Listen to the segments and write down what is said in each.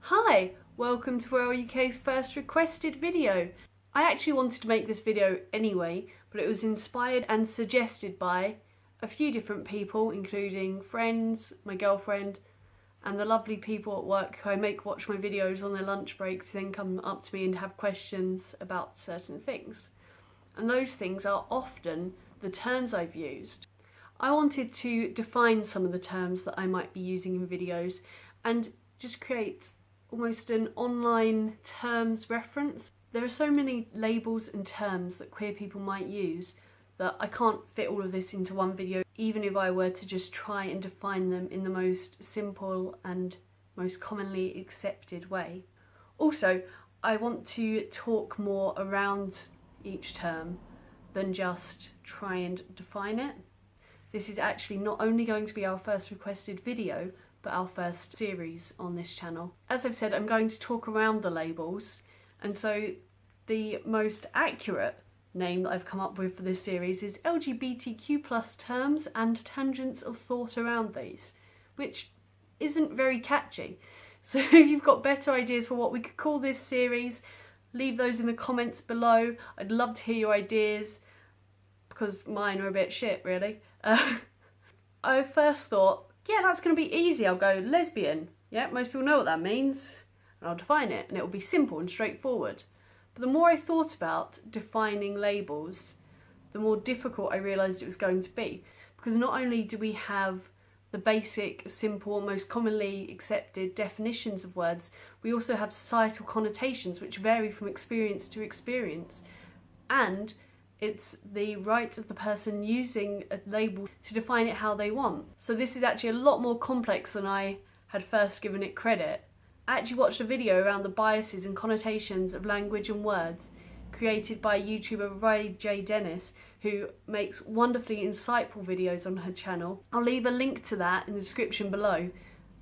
Hi, welcome to Royal UK's first requested video. I actually wanted to make this video anyway, but it was inspired and suggested by a few different people, including friends, my girlfriend, and the lovely people at work who I make watch my videos on their lunch breaks, then come up to me and have questions about certain things. And those things are often the terms I've used. I wanted to define some of the terms that I might be using in videos and just create almost an online terms reference. There are so many labels and terms that queer people might use that I can't fit all of this into one video, even if I were to just try and define them in the most simple and most commonly accepted way. Also, I want to talk more around each term than just try and define it. This is actually not only going to be our first requested video, but our first series on this channel. As I've said, I'm going to talk around the labels, and so the most accurate name that I've come up with for this series is LGBTQ+ terms and tangents of thought around these, which isn't very catchy. So if you've got better ideas for what we could call this series, leave those in the comments below. I'd love to hear your ideas, because mine are a bit shit, really. I first thought, yeah, that's going to be easy. I'll go lesbian. Yeah, most people know what that means. And I'll define it, and it will be simple and straightforward. But the more I thought about defining labels, the more difficult I realised it was going to be. Because not only do we have the basic, simple, most commonly accepted definitions of words, we also have societal connotations which vary from experience to experience. And it's the right of the person using a label to define it how they want. So this is actually a lot more complex than I had first given it credit. I actually watched a video around the biases and connotations of language and words created by YouTuber Riley J. Dennis, who makes wonderfully insightful videos on her channel. I'll leave a link to that in the description below,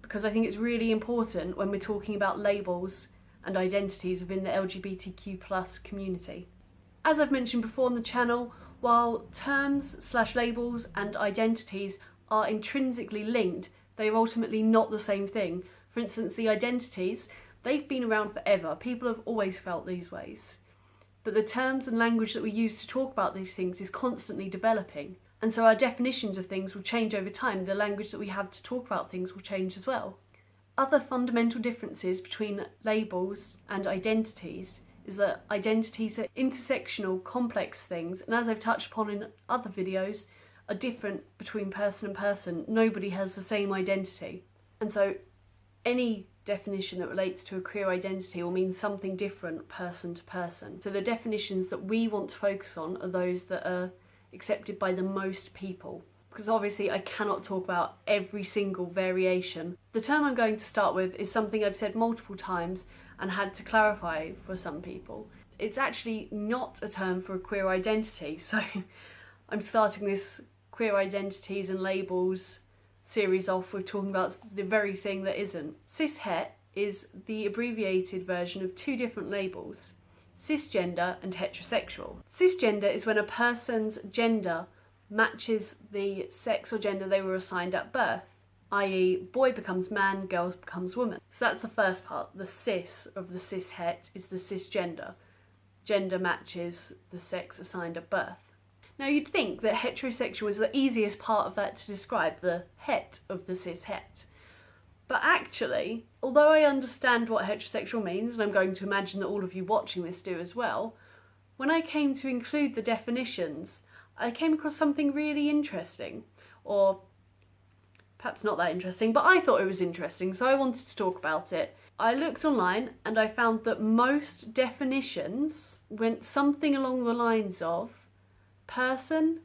because I think it's really important when we're talking about labels and identities within the LGBTQ+ community. As I've mentioned before on the channel, while terms/labels and identities are intrinsically linked, they are ultimately not the same thing. For instance, the identities, they've been around forever. People have always felt these ways. But the terms and language that we use to talk about these things is constantly developing. And so our definitions of things will change over time. The language that we have to talk about things will change as well. Other fundamental differences between labels and identities is that identities are intersectional, complex things, and as I've touched upon in other videos, are different between person and person. Nobody has the same identity. And so any definition that relates to a queer identity will mean something different person to person. So the definitions that we want to focus on are those that are accepted by the most people, because obviously I cannot talk about every single variation. The term I'm going to start with is something I've said multiple times and had to clarify for some people. It's actually not a term for a queer identity, so I'm starting this queer identities and labels series off with talking about the very thing that isn't. Cis-het is the abbreviated version of two different labels, cisgender and heterosexual. Cisgender is when a person's gender matches the sex or gender they were assigned at birth, i.e. boy becomes man, girl becomes woman. So that's the first part. The cis of the cis-het is the cisgender. Gender matches the sex assigned at birth. Now you'd think that heterosexual is the easiest part of that to describe, the het of the cis-het. But actually, although I understand what heterosexual means, and I'm going to imagine that all of you watching this do as well, when I came to include the definitions, I came across something really interesting, or perhaps not that interesting, but I thought it was interesting, so I wanted to talk about it. I looked online and I found that most definitions went something along the lines of person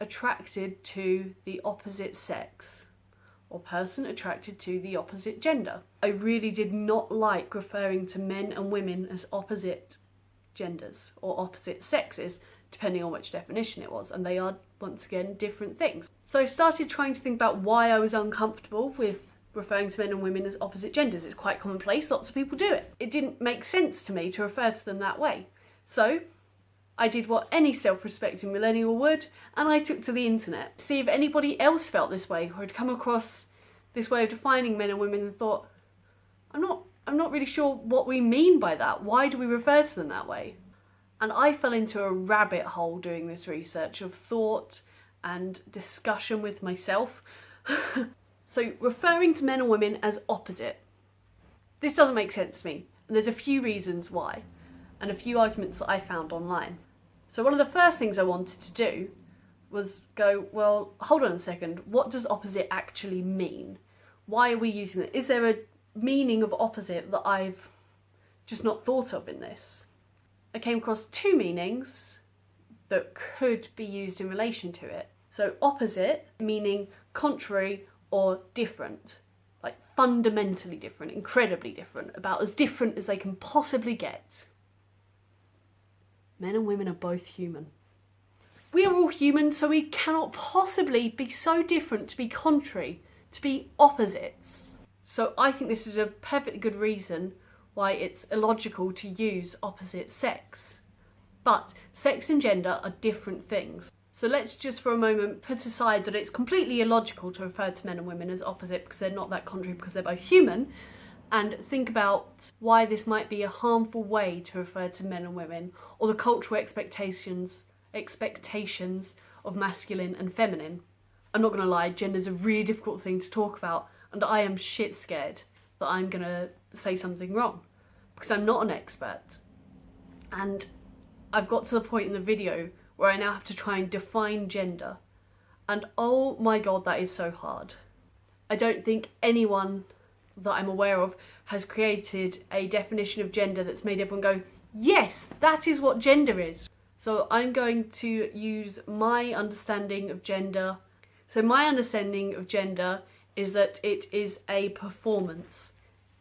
attracted to the opposite sex, or person attracted to the opposite gender. I really did not like referring to men and women as opposite genders or opposite sexes, depending on which definition it was, and they are, once again, different things. So I started trying to think about why I was uncomfortable with referring to men and women as opposite genders. It's quite commonplace, lots of people do it. It didn't make sense to me to refer to them that way. So I did what any self-respecting millennial would, and I took to the internet to see if anybody else felt this way or had come across this way of defining men and women and thought, I'm not I'm not really sure what we mean by that. Why do we refer to them that way? And I fell into a rabbit hole doing this research of thought and discussion with myself. So referring to men and women as opposite. This doesn't make sense to me. And there's a few reasons why, and a few arguments that I found online. So one of the first things I wanted to do was go, well, hold on a second, what does opposite actually mean? Why are we using it? Is there a meaning of opposite that I've just not thought of in this? I came across two meanings that could be used in relation to it. So opposite, meaning contrary or different, like fundamentally different, incredibly different, about as different as they can possibly get. Men and women are both human. We are all human, so we cannot possibly be so different to be contrary, to be opposites. So I think this is a perfectly good reason why it's illogical to use opposite sex. But sex and gender are different things. So let's just for a moment put aside that it's completely illogical to refer to men and women as opposite because they're not that contrary, because they're both human, and think about why this might be a harmful way to refer to men and women, or the cultural expectations of masculine and feminine. I'm not going to lie, gender's a really difficult thing to talk about, and I am shit scared that I'm going to say something wrong, because I'm not an expert. And I've got to the point in the video where I now have to try and define gender. And oh my god, that is so hard. I don't think anyone that I'm aware of has created a definition of gender that's made everyone go, yes, that is what gender is. So I'm going to use my understanding of gender. So my understanding of gender is that it is a performance.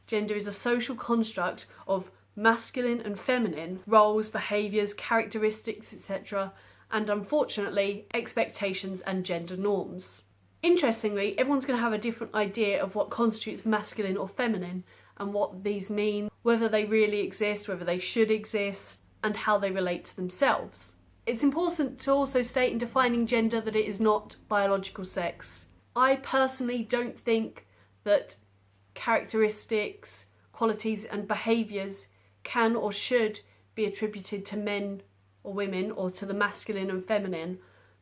Gender is a social construct of masculine and feminine roles, behaviours, characteristics, etc. and unfortunately, expectations and gender norms. Interestingly, everyone's going to have a different idea of what constitutes masculine or feminine and what these mean, whether they really exist, whether they should exist, and how they relate to themselves. It's important to also state in defining gender that it is not biological sex. I personally don't think that characteristics, qualities and behaviours can or should be attributed to men or women or to the masculine and feminine,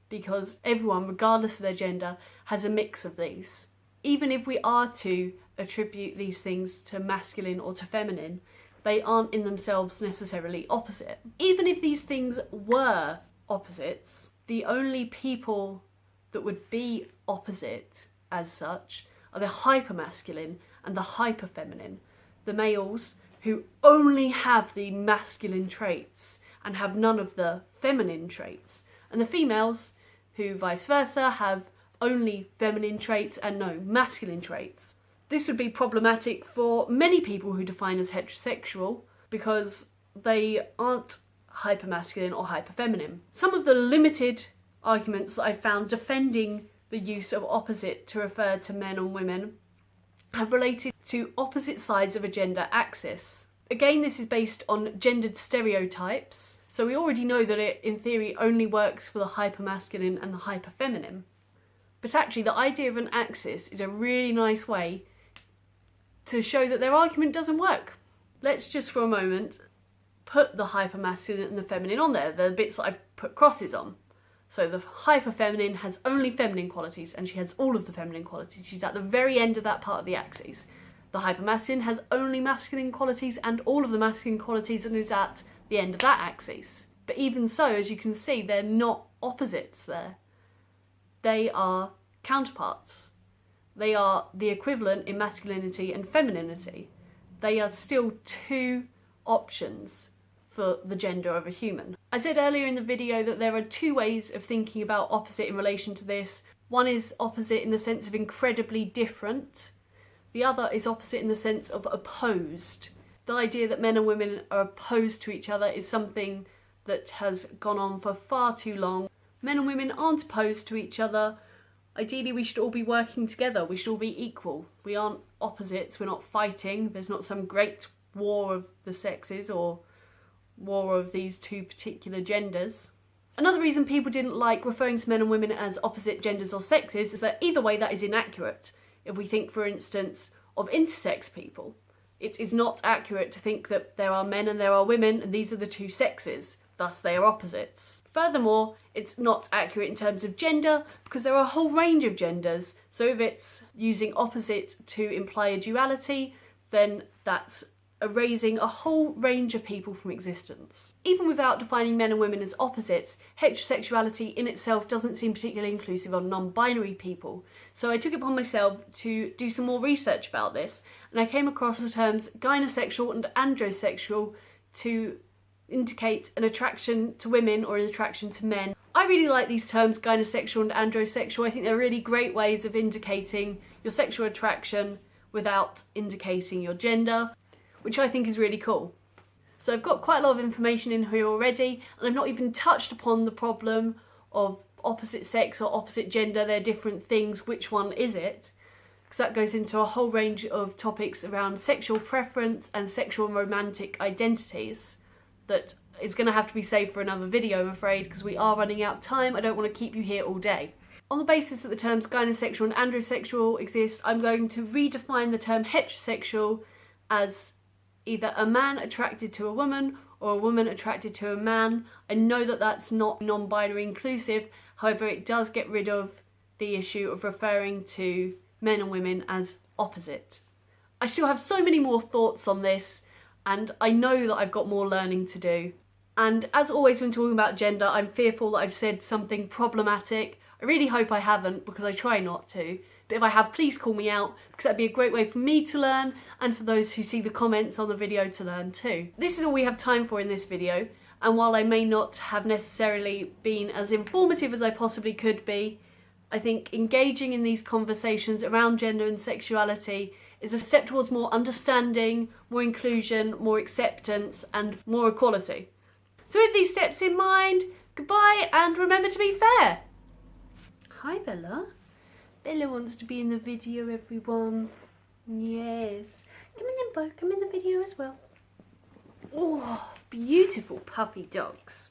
because everyone, regardless of their gender, has a mix of these. Even if we are to attribute these things to masculine or to feminine, they aren't in themselves necessarily opposite. Even if these things were opposites, the only people that would be opposite as such are the hypermasculine and the hyperfeminine. The males who only have the masculine traits and have none of the feminine traits, and the females who vice versa have only feminine traits and no masculine traits. This would be problematic for many people who define as heterosexual because they aren't hypermasculine or hyperfeminine. Some of the limited arguments that I've found defending the use of opposite to refer to men and women have related to opposite sides of a gender axis. Again, this is based on gendered stereotypes, so we already know that it, in theory, only works for the hypermasculine and the hyperfeminine. But actually, the idea of an axis is a really nice way to show that their argument doesn't work. Let's just for a moment put the hypermasculine and the feminine on there, the bits that I've put crosses on. So the hyperfeminine has only feminine qualities and she has all of the feminine qualities. She's at the very end of that part of the axis. The hypermasculine has only masculine qualities and all of the masculine qualities and is at the end of that axis. But even so, as you can see, they're not opposites there. They are counterparts. They are the equivalent in masculinity and femininity. They are still two options for the gender of a human. I said earlier in the video that there are two ways of thinking about opposite in relation to this. One is opposite in the sense of incredibly different. The other is opposite in the sense of opposed. The idea that men and women are opposed to each other is something that has gone on for far too long. Men and women aren't opposed to each other. Ideally, we should all be working together. We should all be equal. We aren't opposites. We're not fighting. There's not some great war of the sexes or war of these two particular genders. Another reason people didn't like referring to men and women as opposite genders or sexes is that either way that is inaccurate. If we think, for instance, of intersex people, It is not accurate to think that there are men and there are women and these are the two sexes, thus they are opposites. Furthermore, it's not accurate in terms of gender because there are a whole range of genders. So if it's using opposite to imply a duality, then that's erasing a whole range of people from existence. Even without defining men and women as opposites, heterosexuality in itself doesn't seem particularly inclusive of non-binary people. So I took it upon myself to do some more research about this, and I came across the terms gynosexual and androsexual to indicate an attraction to women or an attraction to men. I really like these terms, gynosexual and androsexual. I think they're really great ways of indicating your sexual attraction without indicating your gender, which I think is really cool. So I've got quite a lot of information in here already, and I've not even touched upon the problem of opposite sex or opposite gender. They're different things, which one is it? Because that goes into a whole range of topics around sexual preference and sexual and romantic identities that is going to have to be saved for another video, I'm afraid, because we are running out of time. I don't want to keep you here all day. On the basis that the terms gynosexual and androsexual exist, I'm going to redefine the term heterosexual as either a man attracted to a woman or a woman attracted to a man. I know that that's not non-binary inclusive, however it does get rid of the issue of referring to men and women as opposite. I still have so many more thoughts on this, and I know that I've got more learning to do. And as always when talking about gender, I'm fearful that I've said something problematic. I really hope I haven't, because I try not to. But if I have, please call me out, because that'd be a great way for me to learn and for those who see the comments on the video to learn too. This is all we have time for in this video, and while I may not have necessarily been as informative as I possibly could be, I think engaging in these conversations around gender and sexuality is a step towards more understanding, more inclusion, more acceptance and more equality. So with these steps in mind, goodbye and remember to be fair. Hi Bella. Bella wants to be in the video, everyone. Yes. Come in then, Bo. Come in the video as well. Oh, beautiful puppy dogs.